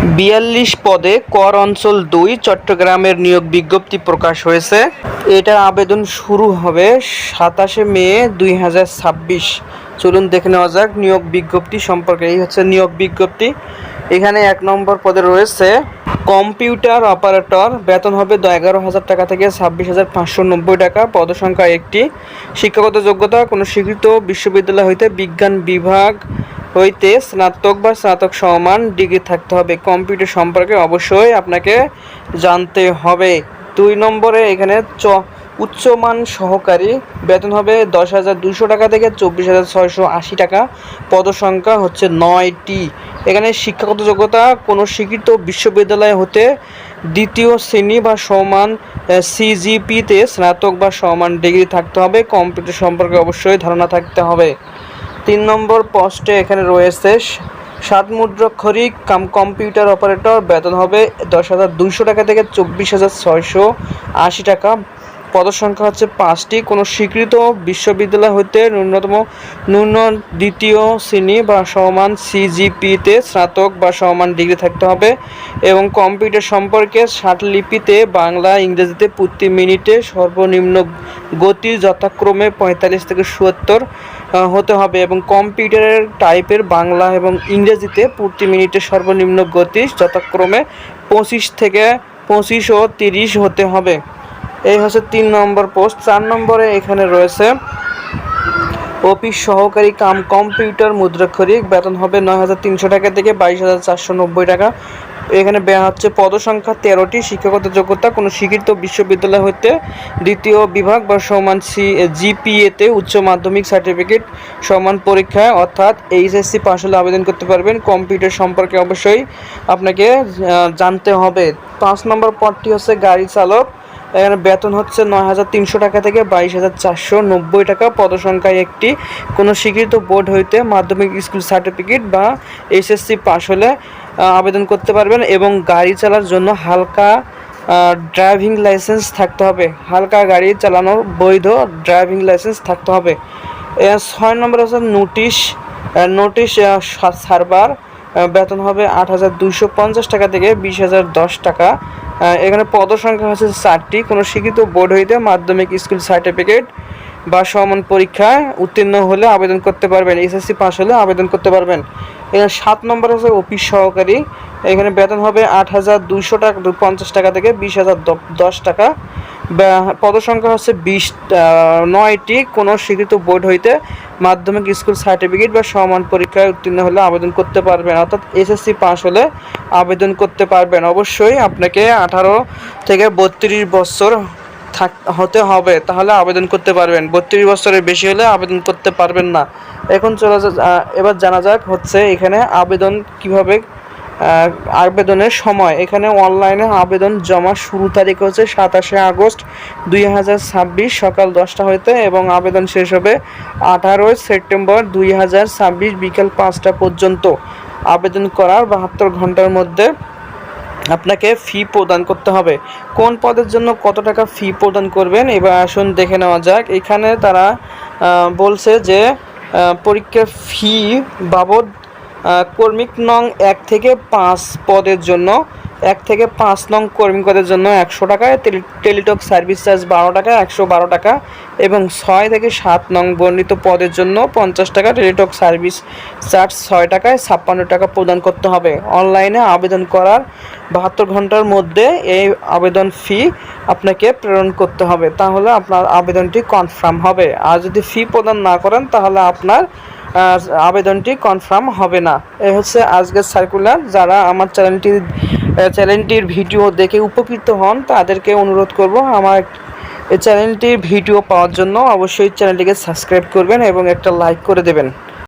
৪২ পদে কর অঞ্চল ২ চট্টগ্রামের নিয়োগ বিজ্ঞপ্তি প্রকাশ হয়েছে। এটার আবেদন শুরু হবে ২৭শে মে ২০২৬। চলুন দেখে নেওয়া যাক নিয়োগ বিজ্ঞপ্তি সম্পর্কে। এই হচ্ছে নিয়োগ বিজ্ঞপ্তি। এখানে ১ নম্বর পদে রয়েছে কম্পিউটার অপারেটর, বেতন হবে ১১,০০০ টাকা থেকে ২৬,৫৯০ টাকা, পদসংখ্যা ১টি। শিক্ষাগত যোগ্যতা কোনো স্বীকৃত বিশ্ববিদ্যালয় হইতে বিজ্ঞান বিভাগ হইতে স্নাতক বা স্নাতক সমমান ডিগ্রি থাকতে হবে। কম্পিউটার সম্পর্কে অবশ্যই আপনাকে জানতে হবে। ২ নম্বরে এখানে উচ্চমান সহকারী, বেতন হবে ১০,২০০ টাকা থেকে ২৪,৬৮০ টাকা, পদসংখ্যা হচ্ছে ৯টি। এখানে শিক্ষাগত যোগ্যতা কোনো স্বীকৃত বিশ্ববিদ্যালয় হতে দ্বিতীয় শ্রেণী বা সমান সিজিপিতে স্নাতক বা সমান ডিগ্রি থাকতে হবে। কম্পিউটার সম্পর্কে অবশ্যই ধারণা থাকতে হবে। ৩ নম্বর পোস্টে এখানে রয়েছে সাতমুদ্রাক্ষরিক কম্পিউটার অপারেটর, বেতন হবে ১০,২০০ টাকা থেকে ২৪,৬৮০ টাকা, পদসংখ্যা হচ্ছে ৫টি। কোনো স্বীকৃত বিশ্ববিদ্যালয় হতে ন্যূন দ্বিতীয় শ্রেণী বা সমান সিজিপিতে স্নাতক বা সমান ডিগ্রি থাকতে হবে এবং কম্পিউটার সম্পর্কে ষাটলিপিতে বাংলা ইংরেজিতে প্রতি মিনিটে সর্বনিম্ন গতি যথাক্রমে ৪৫ থেকে ৭০ হতে হবে এবং কম্পিউটারের টাইপের বাংলা এবং ইংরেজিতে প্রতি মিনিটে সর্বনিম্ন গতি যথাক্রমে ২৫ ও ৩০ হতে হবে। এই হচ্ছে ৩ নম্বর পোস্ট। ৪ নম্বরে এখানে রয়েছে অফিস সহকারী কম্পিউটার মুদ্রাক্ষরিক, বেতন হবে ৯,৩০০ টাকা থেকে ২২,৪৯০ টাকা। এখানে হচ্ছে পদসংখ্যা ১৩টি। শিক্ষাগত যোগ্যতা কোনো স্বীকৃত বিশ্ববিদ্যালয় হতে দ্বিতীয় বিভাগ বা সমান জিপিএতে উচ্চ মাধ্যমিক সার্টিফিকেট সমান পরীক্ষায় অর্থাৎ এইচএসসি পাস হলে আবেদন করতে পারবেন। কম্পিউটার সম্পর্কে অবশ্যই আপনাকে জানতে হবে। ৫ নম্বর পদটি হচ্ছে গাড়ি চালক, এখানে বেতন হচ্ছে ৯,৩০০ টাকা থেকে ২২,৪৯০ টাকা, পদসংখ্যা ১টি। কোনো স্বীকৃত বোর্ড হইতে মাধ্যমিক স্কুল সার্টিফিকেট বা এইচএসসি পাস হলে আবেদন করতে পারবেন এবং গাড়ি চালার জন্য হালকা ড্রাইভিং লাইসেন্স থাকতে হবে। হালকা গাড়ি চালানোর বৈধ ড্রাইভিং লাইসেন্স থাকতে হবে। ৬ নম্বর হচ্ছে নোটিশ সার্ভার, বেতন হবে ৮,২৫০ টাকা থেকে ২০,০১০ টাকা। এখানে পদসংখ্যা হচ্ছে ৪টি। কোনো স্বীকৃত বোর্ড হইতে মাধ্যমিক স্কুল সার্টিফিকেট বা সমান পরীক্ষায় উত্তীর্ণ হলে আবেদন করতে পারবেন। এসএসসি পাস হলে আবেদন করতে পারবেন। এখানে ৭ নম্বর হচ্ছে অফিস সহকারী, এখানে বেতন হবে ৮,২৫০ টাকা থেকে ২০,০১০ টাকা, পদসংখ্যা হচ্ছে ৯টি। কোনো স্বীকৃত বোর্ড হইতে মাধ্যমিক স্কুল সার্টিফিকেট বা সমান পরীক্ষায় উত্তীর্ণ হলে আবেদন করতে পারবেন, অর্থাৎ এসএসসি পাস হলে আবেদন করতে পারবেন। অবশ্যই আপনাকে ১৮ থেকে ৩২ বছর হতে হবে, তাহলে আবেদন করতে পারবেন। ৩২ বছরের বেশি হলে আবেদন করতে পারবেন না। এখন এবার জানা যাক হচ্ছে এখানে আবেদন কিভাবে। আবেদনের সময়, এখানে অনলাইনে আবেদন জমা শুরু তারিখ হচ্ছে ২৭শে আগস্ট ২০২৬ সকাল ১০টা হইতে এবং আবেদন শেষ হবে ১৮ই সেপ্টেম্বর ২০২৬ বিকাল ৫টা পর্যন্ত। আবেদন করার ৭২ ঘন্টার মধ্যে আপনাকে ফি প্রদান করতে হবে। কোন পদের জন্য কত টাকা ফি প্রদান করবেন এবার আসুন দেখে নেওয়া যাক। এখানে তারা বলছে যে পরীক্ষার ফি বাবদ কর্মিক নং ১ থেকে ৫ পদের জন্য ১ থেকে ৫ নং কর্মী পদের জন্য ১০০ টাকা, টেলিটক সার্ভিস চার্জ ১২ টাকা ১১২ টাকা এবং ৬ থেকে ৭ নং বর্ণিত পদের জন্য ৫০ টাকা, টেলিটক সার্ভিস চার্জ ৬ টাকায় ৫৬ টাকা প্রদান করতে হবে। অনলাইনে আবেদন করার ৭২ ঘন্টার মধ্যে এই আবেদন ফি আপনাকে প্রেরণ করতে হবে, তাহলে আপনার আবেদনটি কনফার্ম হবে। আর যদি ফি প্রদান না করেন তাহলে আপনার আবেদনটি কনফার্ম হবে না। এই হচ্ছে আজকের সার্কুলার। যারা আমার চ্যানেলটির ভিডিও দেখে উপকৃত হন তাদেরকে অনুরোধ করব আমার এই চ্যানেলটির ভিডিও পাওয়ার জন্য অবশ্যই চ্যানেলটিকে সাবস্ক্রাইব করবেন এবং একটা লাইক করে দেবেন।